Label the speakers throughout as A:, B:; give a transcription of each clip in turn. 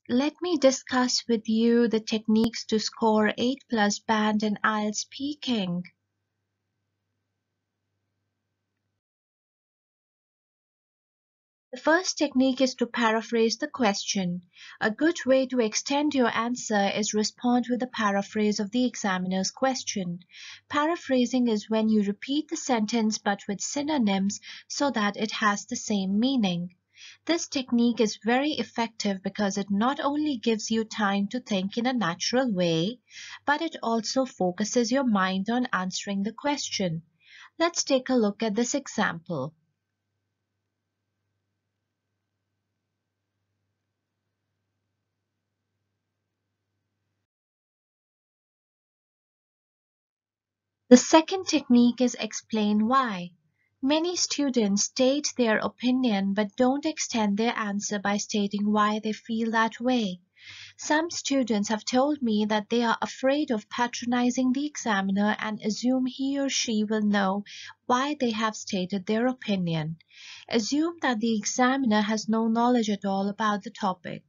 A: Let me discuss with you the techniques to score 8+ band in IELTS Speaking. The first technique is to paraphrase the question. A good way to extend your answer is respond with a paraphrase of the examiner's question. Paraphrasing is when you repeat the sentence but with synonyms so that it has the same meaning. This technique is very effective because it not only gives you time to think in a natural way, but it also focuses your mind on answering the question. Let's take a look at this example. The second technique is explain why. Many students state their opinion but don't extend their answer by stating why they feel that way. Some students have told me that they are afraid of patronizing the examiner and assume he or she will know why they have stated their opinion. Assume that the examiner has no knowledge at all about the topic.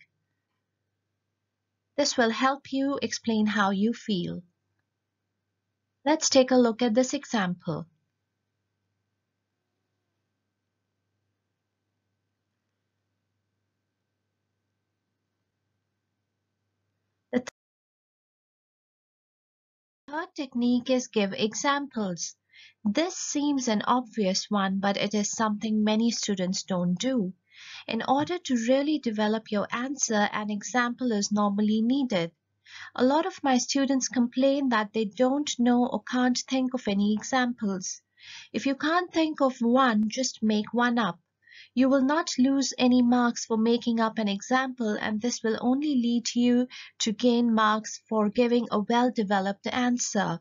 A: This will help you explain how you feel. Let's take a look at this example. The third technique is give examples. This seems an obvious one, but it is something many students don't do. In order to really develop your answer, an example is normally needed. A lot of my students complain that they don't know or can't think of any examples. If you can't think of one, just make one up. You will not lose any marks for making up an example, and this will only lead you to gain marks for giving a well-developed answer.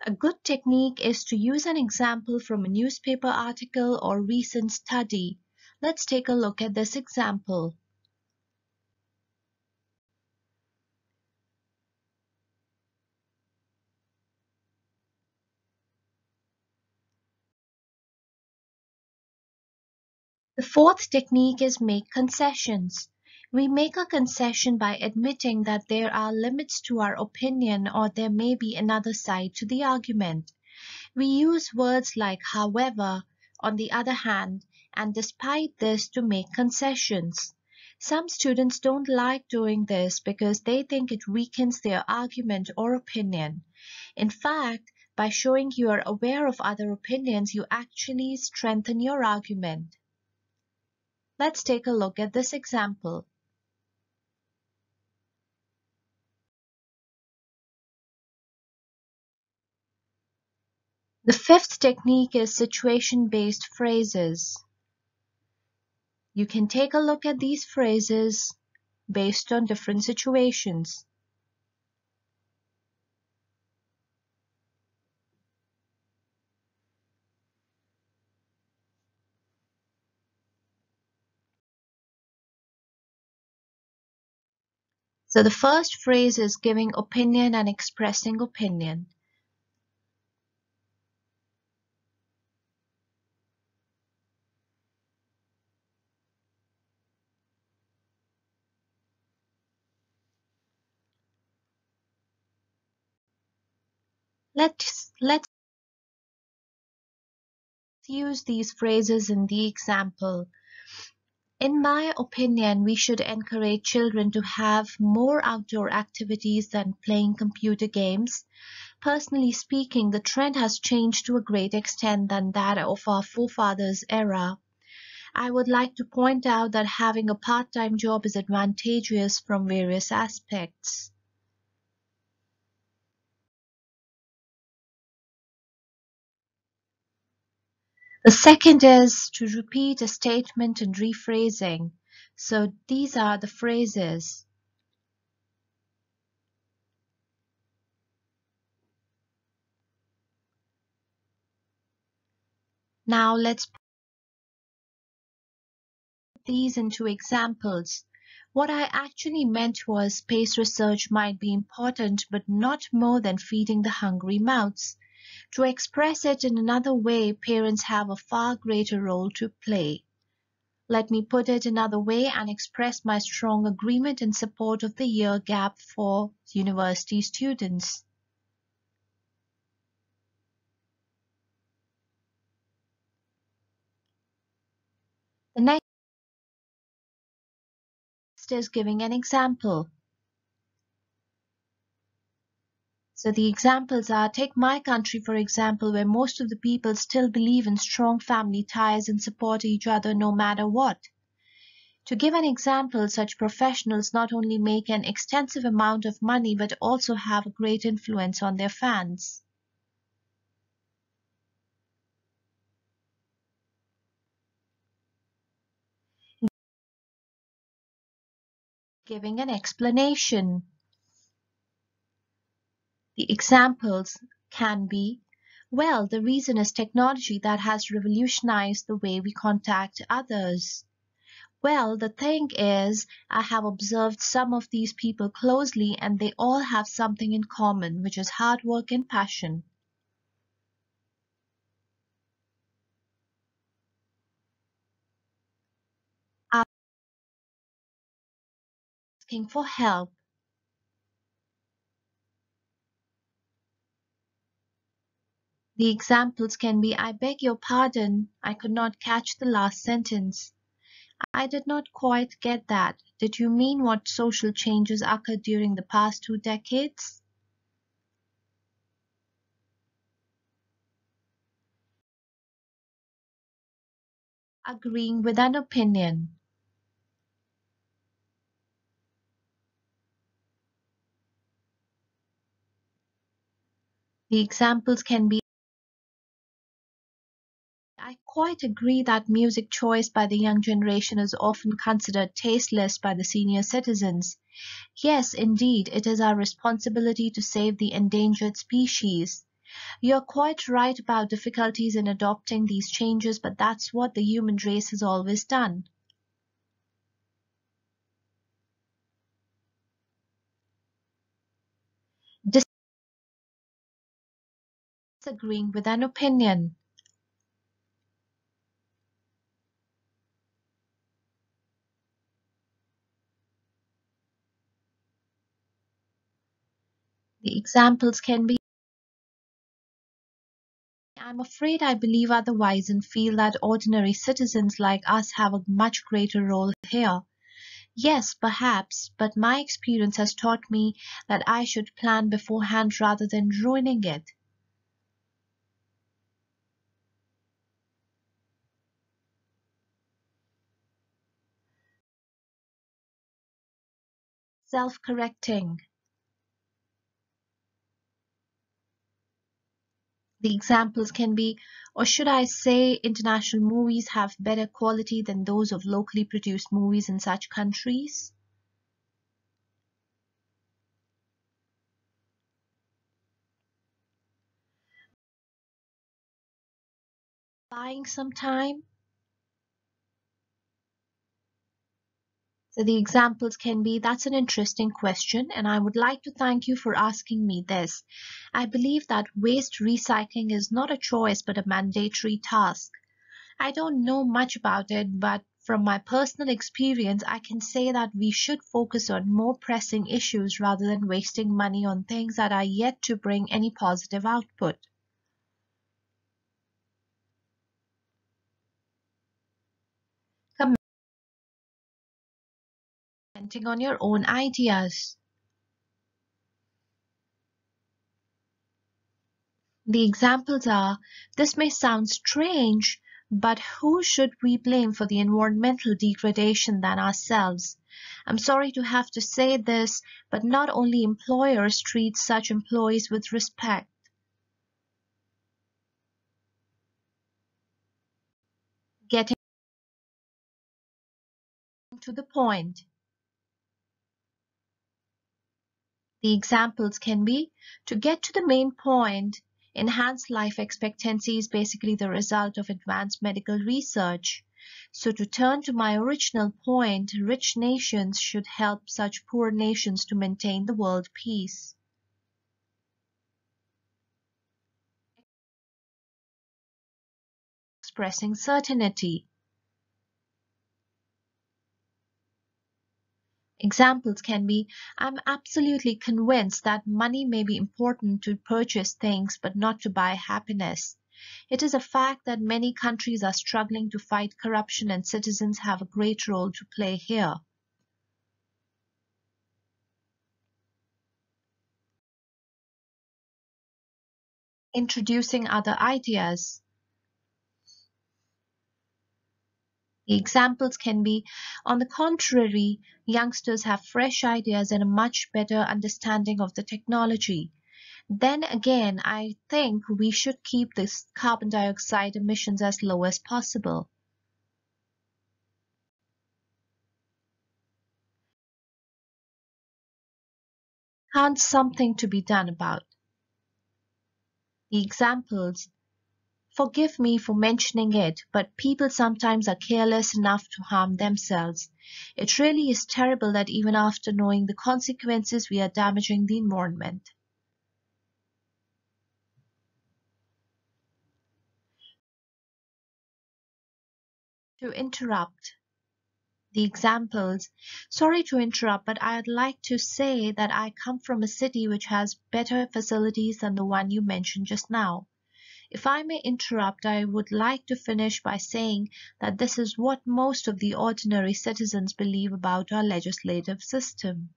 A: A good technique is to use an example from a newspaper article or recent study. Let's take a look at this example. The fourth technique is make concessions. We make a concession by admitting that there are limits to our opinion or there may be another side to the argument. We use words like however, on the other hand, and despite this to make concessions. Some students don't like doing this because they think it weakens their argument or opinion. In fact, by showing you are aware of other opinions, you actually strengthen your argument. Let's take a look at this example. The fifth technique is situation-based phrases. You can take a look at these phrases based on different situations. So the first phrase is giving opinion and expressing opinion. Let's use these phrases in the example. In my opinion, we should encourage children to have more outdoor activities than playing computer games. Personally speaking, the trend has changed to a great extent than that of our forefathers' era. I would like to point out that having a part-time job is advantageous from various aspects. The second is to repeat a statement and rephrasing. So these are the phrases. Now let's put these into examples. What I actually meant was space research might be important, but not more than feeding the hungry mouths. To express it in another way, parents have a far greater role to play. Let me put it another way and express my strong agreement in support of the year gap for university students. The next is giving an example. So the examples are, take my country for example, where most of the people still believe in strong family ties and support each other no matter what. To give an example, such professionals not only make an extensive amount of money but also have a great influence on their fans. Giving an explanation. The examples can be, well, the reason is technology that has revolutionized the way we contact others. Well, the thing is, I have observed some of these people closely and they all have something in common, which is hard work and passion. Asking for help. The examples can be, I beg your pardon, I could not catch the last sentence. I did not quite get that. Did you mean what social changes occurred during the past 2 decades? Agreeing with an opinion. The examples can be, I quite agree that music choice by the young generation is often considered tasteless by the senior citizens. Yes, indeed, it is our responsibility to save the endangered species. You're quite right about difficulties in adopting these changes, but that's what the human race has always done. Disagreeing with an opinion. The examples can be, I'm afraid I believe otherwise and feel that ordinary citizens like us have a much greater role here. Yes, perhaps, but my experience has taught me that I should plan beforehand rather than ruining it. Self-correcting. The examples can be, or should I say, international movies have better quality than those of locally produced movies in such countries. Buying some time. So the examples can be, that's an interesting question, and I would like to thank you for asking me this. I believe that waste recycling is not a choice but a mandatory task. I don't know much about it, but from my personal experience, I can say that we should focus on more pressing issues rather than wasting money on things that are yet to bring any positive output. Commenting on your own ideas. The examples are, this may sound strange, but who should we blame for the environmental degradation than ourselves? I'm sorry to have to say this, but not only employers treat such employees with respect. Getting to the point. The examples can be, to get to the main point, enhanced life expectancy is basically the result of advanced medical research. So to turn to my original point, rich nations should help such poor nations to maintain the world peace. Expressing certainty. Examples can be, I'm absolutely convinced that money may be important to purchase things but not to buy happiness. It is a fact that many countries are struggling to fight corruption and citizens have a great role to play here. Introducing other ideas. The examples can be, on the contrary, youngsters have fresh ideas and a much better understanding of the technology. Then again, I think we should keep this carbon dioxide emissions as low as possible. Can't something to be done about? The examples. Forgive me for mentioning it, but people sometimes are careless enough to harm themselves. It really is terrible that even after knowing the consequences, we are damaging the environment. To interrupt. The examples. Sorry to interrupt, but I'd like to say that I come from a city which has better facilities than the one you mentioned just now. If I may interrupt, I would like to finish by saying that this is what most of the ordinary citizens believe about our legislative system.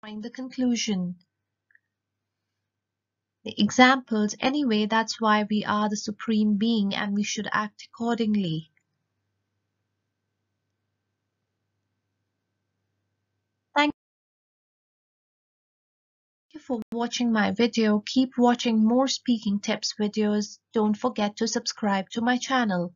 A: Drawing the conclusion. The examples, anyway, that's why we are the supreme being and we should act accordingly. Thank you for watching my video. Keep watching more speaking tips videos. Don't forget to subscribe to my channel.